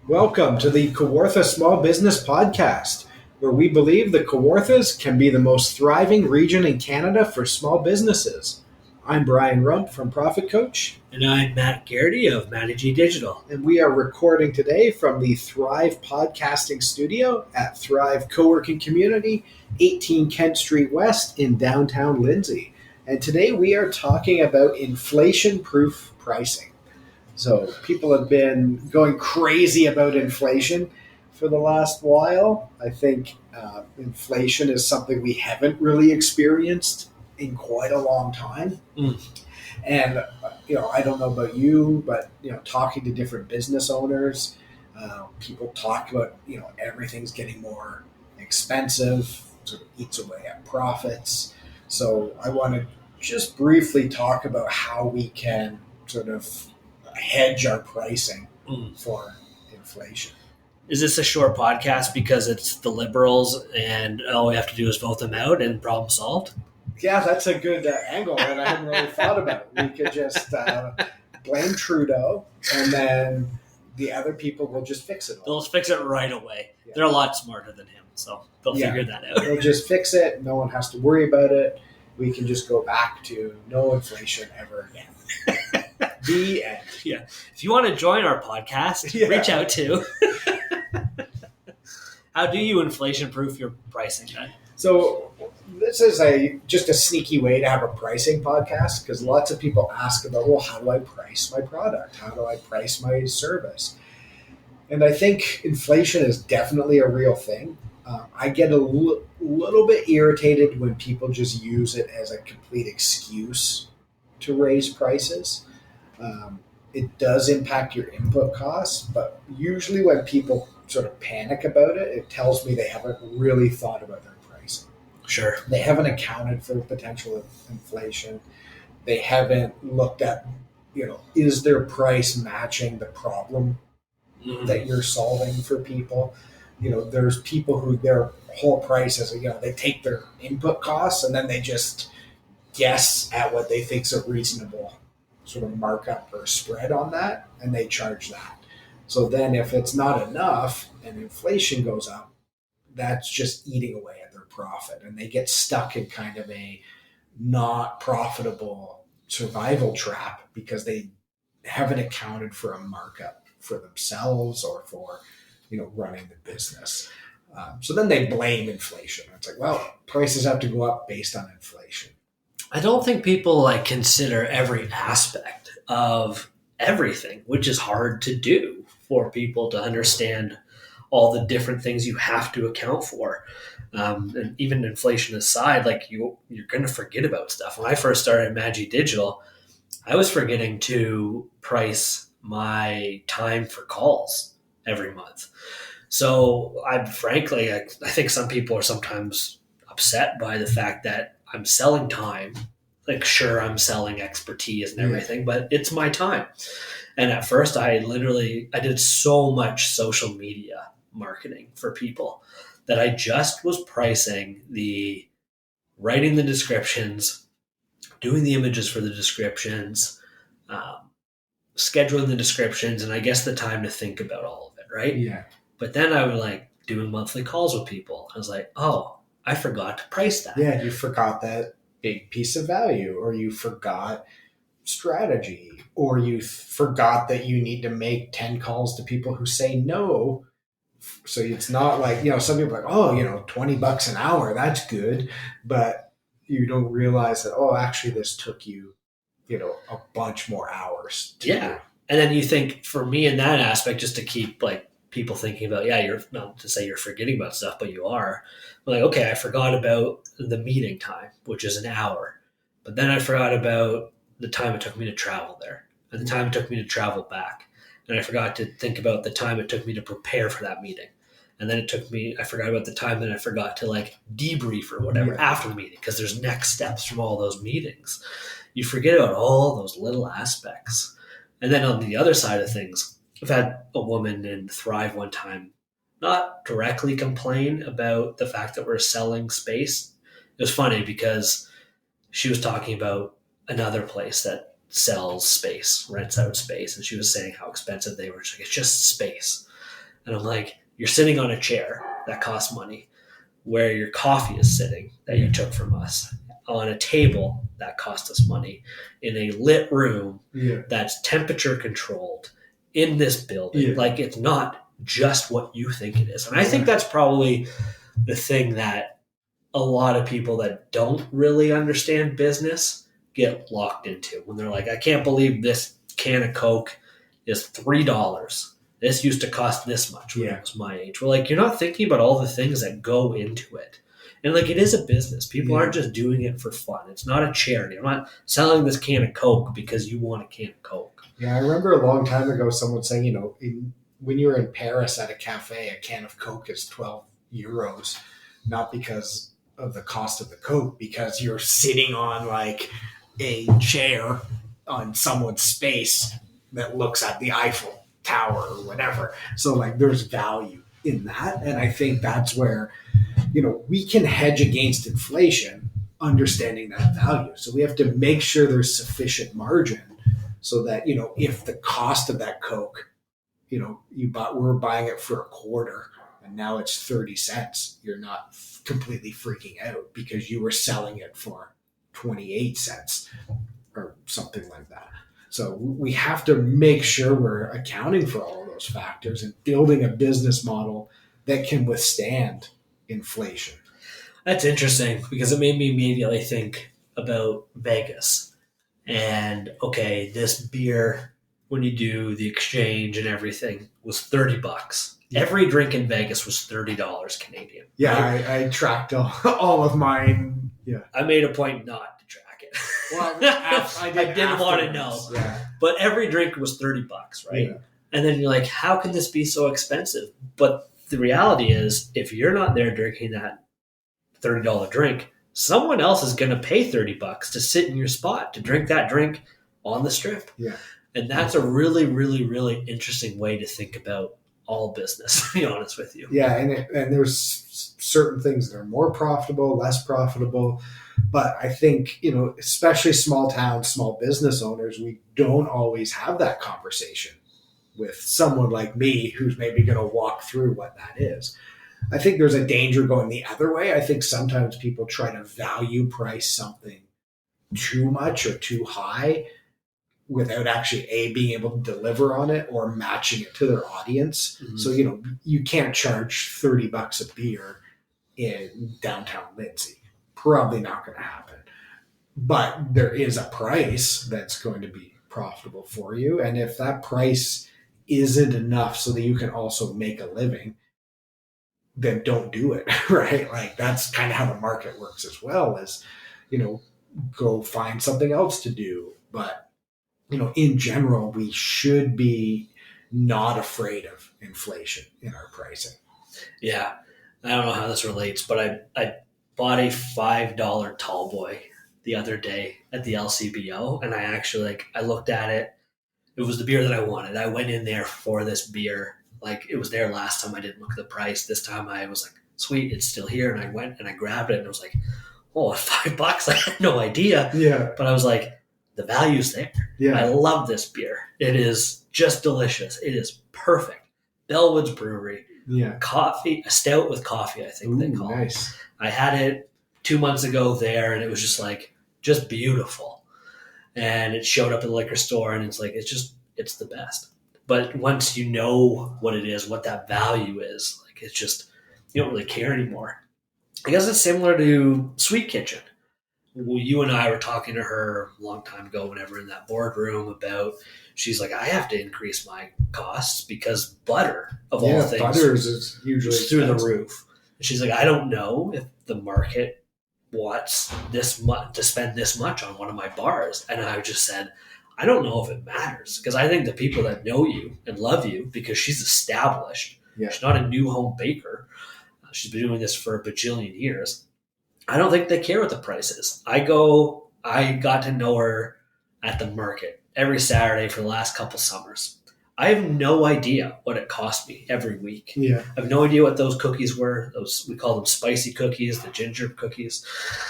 Welcome to the Kawartha Small Business Podcast, where we believe the Kawarthas can be the most thriving region in Canada for small businesses. I'm Brian Rump from Profit Coach, And I'm Matt Garrity of Matty G Digital. and we are recording today from the Thrive Podcasting Studio at Thrive Co-working Community, 18 Kent Street West in downtown Lindsay. And today we are talking about inflation-proof pricing. So people have been going crazy about inflation for the last while. I think inflation is something we haven't really experienced in quite a long time. Mm. And I don't know about you, but talking to different business owners, people talk about everything's getting more expensive, sort of eats away at profits. So I want to just briefly talk about how we can sort of hedge our pricing for inflation. Is this a short podcast because it's the Liberals and all we have to do is vote them out and problem solved? Yeah, that's a good angle that I hadn't really thought about. We could just blame Trudeau, and then the other people will just fix it all. They'll fix it right away. Yeah. They're a lot smarter than him, so they'll figure that out. They'll just fix it. No one has to worry about it. We can just go back to no inflation ever again. The end. Yeah. If you want to join our podcast, reach out to. How do you inflation-proof your pricing then? So this is just a sneaky way to have a pricing podcast because lots of people ask about, well, how do I price my product? How do I price my service? And I think inflation is definitely a real thing. I get a little bit irritated when people just use it as a complete excuse to raise prices. It does impact your input costs, but usually when people sort of panic about it, it tells me they haven't really thought about their pricing. Sure. They haven't accounted for potential inflation. They haven't looked at, is their price matching the problem that you're solving for people? There's people who their whole price is, they take their input costs and then they just guess at what they think is a reasonable sort of markup or spread on that, and they charge that. So then if it's not enough and inflation goes up, that's just eating away at their profit, and they get stuck in kind of a not profitable survival trap because they haven't accounted for a markup for themselves or for running the business. So then they blame inflation. It's like, well, prices have to go up based on inflation. I don't think people consider every aspect of everything, which is hard to do for people to understand all the different things you have to account for. And even inflation aside, you're going to forget about stuff. When I first started at Matty G Digital, I was forgetting to price my time for calls every month. So I think some people are sometimes upset by the fact that I'm selling time. Sure, I'm selling expertise and everything, but it's my time. And at first I did so much social media marketing for people that I just was pricing the writing the descriptions, doing the images for the descriptions, scheduling the descriptions, and I guess the time to think about all of it, right? Yeah. But then I was doing monthly calls with people. I was like, oh, I forgot to price that. Yeah, you forgot that big piece of value, or you forgot strategy, or you forgot that you need to make 10 calls to people who say no. So it's not some people are like, oh, $20 an hour, that's good. But you don't realize that, oh, actually this took you, a bunch more hours to do. And then you think, for me in that aspect, just to keep people thinking about, you're not to say you're forgetting about stuff, but you are. Okay, I forgot about the meeting time, which is an hour. But then I forgot about the time it took me to travel there and the time it took me to travel back. And I forgot to think about the time it took me to prepare for that meeting. And then I forgot about the time that I forgot to debrief or whatever after the meeting, because there's next steps from all those meetings. You forget about all those little aspects. And then on the other side of things, I've had a woman in Thrive one time not directly complain about the fact that we're selling space. It was funny because she was talking about another place that sells space, rents out space, and she was saying how expensive they were. She's like, it's just space. And I'm like, you're sitting on a chair that costs money, where your coffee is sitting that you took from us, on a table that cost us money, in a lit room that's temperature controlled in this building. Yeah. Like, it's not just what you think it is. And I think that's probably the thing that a lot of people that don't really understand business get locked into when they're like, I can't believe this can of Coke is $3. This used to cost this much when it was my age. We're like, you're not thinking about all the things that go into it. And like, it is a business. People aren't just doing it for fun. It's not a charity. I'm not selling this can of Coke because you want a can of Coke. Yeah, I remember a long time ago someone saying, when you were in Paris at a cafe, a can of Coke is 12 euros, not because of the cost of the Coke, because you're sitting on like a chair on someone's space that looks at the Eiffel Tower or whatever. So like, there's value in that. And I think that's where, we can hedge against inflation, understanding that value. So we have to make sure there's sufficient margin so that, if the cost of that Coke, we're buying it for $0.25 and now it's 30 cents. You're not completely freaking out because you were selling it for 28 cents or something like that. So we have to make sure we're accounting for all of those factors and building a business model that can withstand inflation. That's interesting because it made me immediately think about Vegas. And okay, this beer, when you do the exchange and everything, was $30. Yeah. Every drink in Vegas was $30 Canadian. Yeah, right? I tracked all of mine. Yeah, I made a point not to track it. Well, I didn't want to know. Yeah. But every drink was $30, right? Yeah. And then you're like, how can this be so expensive? But the reality is, if you're not there drinking that $30 drink, someone else is going to pay $30 to sit in your spot to drink that drink on the strip. Yeah. And that's a really, really, really interesting way to think about all business, to be honest with you. Yeah, and there's certain things that are more profitable, less profitable. But I think, especially small town, small business owners, we don't always have that conversation with someone like me who's maybe going to walk through what that is. I think there's a danger going the other way. I think sometimes people try to value price something too much or too high without actually being able to deliver on it or matching it to their audience. Mm-hmm. So, you can't charge $30 a beer in downtown Lindsay. Probably not going to happen. But there is a price that's going to be profitable for you. And if that price isn't enough so that you can also make a living, then don't do it, right? Like, that's kind of how the market works as well, is, go find something else to do. But, in general, we should be not afraid of inflation in our pricing. Yeah. I don't know how this relates, but I bought a $5 tall boy the other day at the LCBO, and I actually, I looked at it. It was the beer that I wanted. I went in there for this beer. Like, it was there last time. I didn't look at the price. This time I was like, sweet, it's still here. And I went and I grabbed it, and I was like, oh, $5? I had no idea. Yeah. But I was like, the value's there. Yeah. I love this beer. It is just delicious. It is perfect. Bellwoods Brewery. Yeah. Coffee, a stout with coffee, I think they call nice. it. I had it 2 months ago there, and it was just beautiful. And it showed up at the liquor store, and it's the best. But once you know what it is, what that value is, it's just, you don't really care anymore. I guess it's similar to Sweet Kitchen. You and I were talking to her a long time ago whenever in that boardroom about, she's like, I have to increase my costs because butter, of all things, butter is usually through the roof. And she's like, I don't know if the market wants this much to spend this much on one of my bars. And I just said, I don't know if it matters, because I think the people that know you and love you, because she's established, she's not a new home baker. She's been doing this for a bajillion years. I don't think they care what the price is. I got to know her at the market every Saturday for the last couple summers. I have no idea what it cost me every week. Yeah. I have no idea what those cookies were. Those, we call them spicy cookies, the ginger cookies,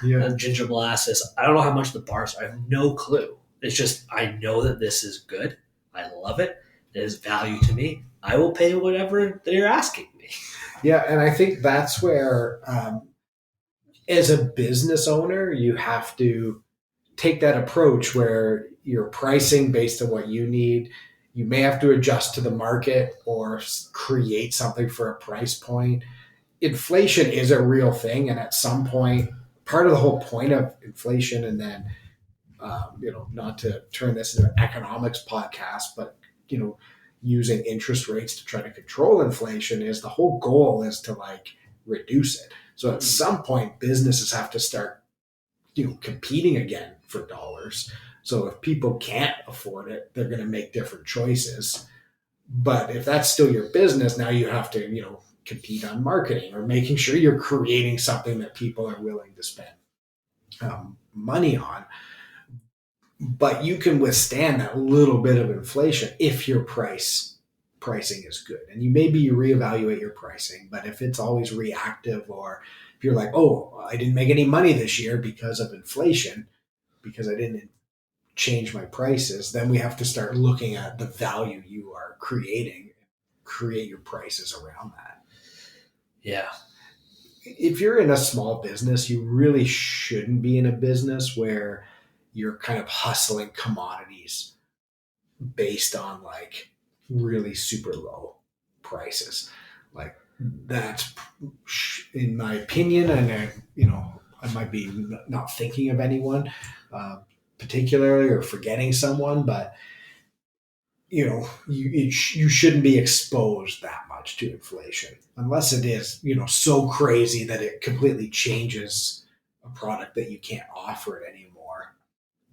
ginger molasses. I don't know how much the bars are. I have no clue. It's just, I know that this is good. I love it. It is value to me. I will pay whatever they're asking me. Yeah, and I think that's where, as a business owner, you have to take that approach where you're pricing based on what you need. You may have to adjust to the market or create something for a price point. Inflation is a real thing, and at some point, part of the whole point of inflation, and then not to turn this into an economics podcast, but using interest rates to try to control inflation, is the whole goal is to like reduce it. So at some point, businesses have to start competing again for dollars. So if people can't afford it, they're going to make different choices. But if that's still your business, now you have to compete on marketing or making sure you're creating something that people are willing to spend money on. But you can withstand that little bit of inflation if your pricing is good. And you maybe reevaluate your pricing, but if it's always reactive, or if you're like, oh, I didn't make any money this year because of inflation, because I didn't change my prices, then we have to start looking at the value you are creating, create your prices around that. Yeah. If you're in a small business, you really shouldn't be in a business where you're kind of hustling commodities based on like really super low prices. Like that's, in my opinion, and I might be not thinking of anyone particularly or forgetting someone, but you shouldn't be exposed that much to inflation unless it is so crazy that it completely changes a product that you can't offer it anymore.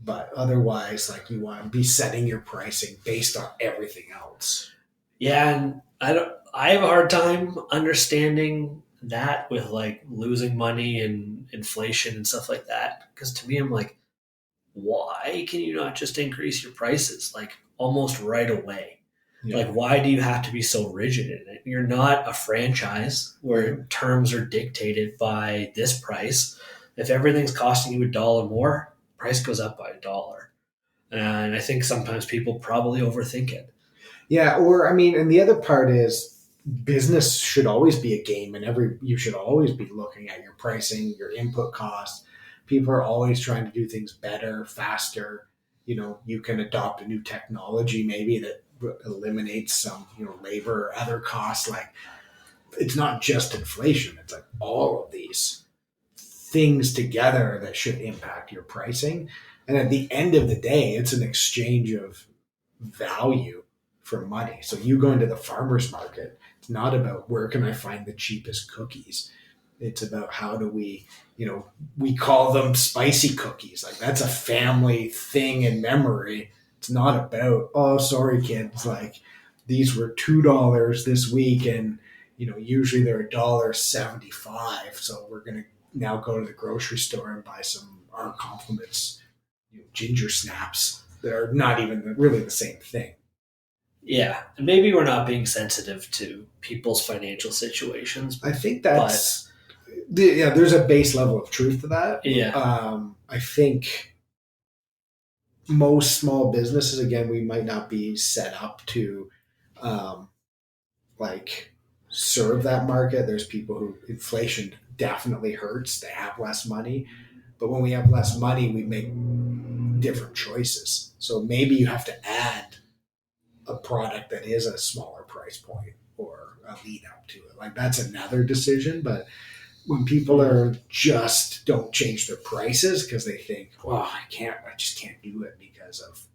But otherwise, like, you want to be setting your pricing based on everything else. Yeah, and I have a hard time understanding that with like losing money and inflation and stuff like that. Because to me, I'm like, why can you not just increase your prices like almost right away? Yeah. Like, why do you have to be so rigid in it? You're not a franchise where terms are dictated by this price. If everything's costing you $1 more, price goes up by $1. And I think sometimes people probably overthink it. Yeah, or and the other part is business should always be a game, and you should always be looking at your pricing, your input costs. People are always trying to do things better, faster. You can adopt a new technology maybe that eliminates some, labor or other costs. Like, it's not just inflation. It's like all of these things together that should impact your pricing. And at the end of the day, it's an exchange of value for money. So you go into the farmer's market, it's not about where can I find the cheapest cookies. It's about how do we, we call them spicy cookies. Like, that's a family thing in memory. It's not about, oh, sorry, kids, like, these were $2 this week, and, usually they're $1.75. So we're going to now go to the grocery store and buy some Our Compliments, ginger snaps that are not even really the same thing. Yeah, and maybe we're not being sensitive to people's financial situations. I think that's... there's a base level of truth to that. Yeah. I think most small businesses, again, we might not be set up to serve that market. There's people who inflation definitely hurts. They have less money. But when we have less money, we make different choices. So maybe you have to add a product that is a smaller price point or a lead up to it. Like, that's another decision. But when people are just don't change their prices because they think, well, I just can't do it because of,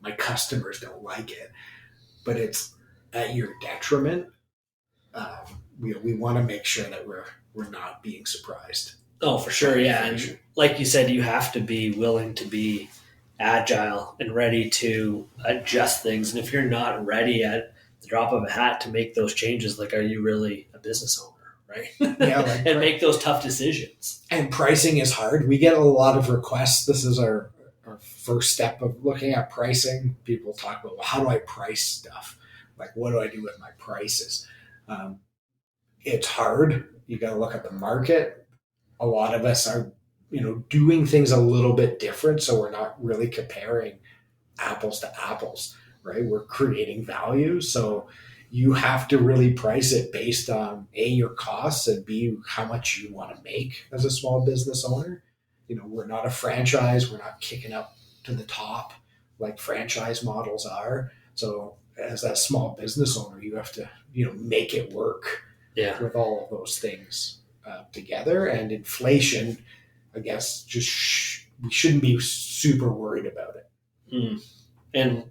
my customers don't like it, but it's at your detriment. We want to make sure that we're not being surprised. Oh, for sure. Yeah. And like you said, you have to be willing to be agile and ready to adjust things. And if you're not ready at the drop of a hat to make those changes, like, are you really a business owner? Right. Yeah, and make those tough decisions. And pricing is hard. We get a lot of requests. This is our first step of looking at pricing. People talk about, well, how do I price stuff? Like, what do I do with my prices? It's hard. You got to look at the market. A lot of us are, doing things a little bit different. So we're not really comparing apples to apples, right? We're creating value. So you have to really price it based on A, your costs, and B, how much you want to make as a small business owner. We're not a franchise. We're not kicking up to the top like franchise models are. So as a small business owner, you have to, make it work with all of those things together. And inflation, I guess, we shouldn't be super worried about it. And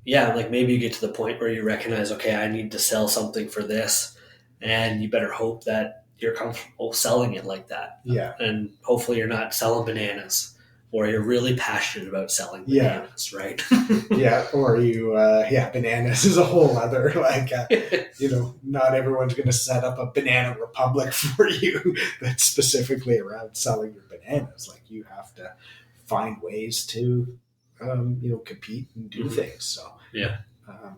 yeah, like maybe you get to the point where you recognize, okay, I need to sell something for this, and you better hope that you're comfortable selling it like that. Yeah. And hopefully you're not selling bananas, or you're really passionate about selling bananas, right? Yeah. Or bananas is a whole other, not everyone's going to set up a banana republic for you that's specifically around selling your bananas. Like, you have to find ways to compete and do things. So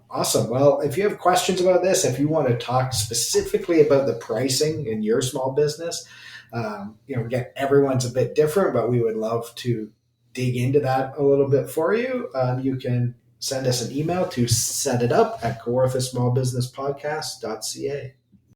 awesome. Well, if you have questions about this, if you want to talk specifically about the pricing in your small business, again, everyone's a bit different, but we would love to dig into that a little bit for you. You can send us an email to setitup@kawarthasmallbusinesspodcast.ca.